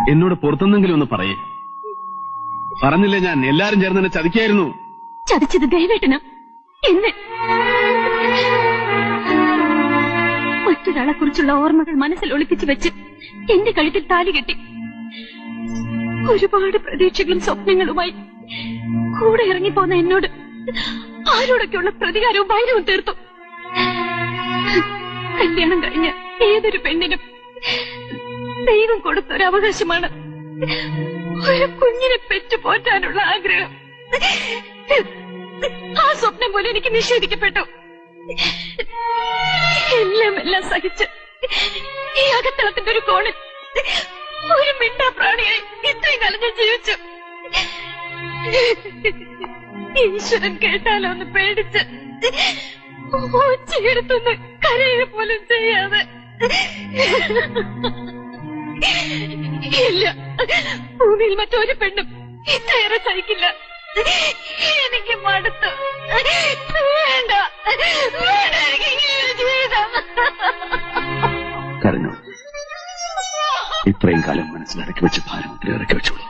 എന്നോട് പുറത്തുനിന്നെങ്കിലും ഒന്ന് പറയേ. പറഞ്ഞില്ലേ ഞാൻ, എല്ലാരും ചേർന്ന് എന്നെ ചതിക്കായിരുന്നു. ചതിച്ചത് ദേവേട്ടനാ, എന്നെ. മറ്റൊരാളെ കുറിച്ചുള്ള ഓർമ്മകൾ മനസ്സിൽ ഒളിപ്പിച്ചു വെച്ച് എന്റെ കഴുത്തിൽ താലി കെട്ടി ഒരുപാട് പ്രതീക്ഷകളും സ്വപ്നങ്ങളുമായി കൂടെ ഇറങ്ങിപ്പോന്ന എന്നോട് ആരോടൊക്കെയുള്ള പ്രതികാരവും വൈരവും തീർത്തു. കല്യാണം കഴിഞ്ഞ ഏതൊരു പെണ്ണിനും ദൈവം കൊടുത്തൊരു അവകാശമാണ് ഒരു കുഞ്ഞിനെ പെറ്റുപോറ്റാനുള്ള ആഗ്രഹം. ആ സ്വപ്നം പോലെ എനിക്ക് നിഷേധിക്കപ്പെട്ടു. എല്ലാം സഹിച്ച് ഈ അകത്തളത്തിന്റെ ഒരു കോണിൽ ഒരു മിണ്ടാ പ്രാണിയായി ഇത്രയും കാലം ഞാൻ ജീവിച്ചു. ഈശ്വരൻ കേട്ടാലോ എന്ന് പേടിച്ച് ഒച്ചയെടുത്തൊന്ന് കരയുക പോലും ചെയ്യാതെ. ഇല്ല, ഭൂമിയിൽ മറ്റൊരു പെണ്ണും ഇത്രയേറെ സഹിക്കില്ല. എനിക്ക് മടുത്തു. വേണ്ട, കരഞ്ഞു. ഇത്രയും കാലം മനസ്സിലിറക്കി വെച്ച ഭാരം ഇറക്കി വെച്ചോളൂ.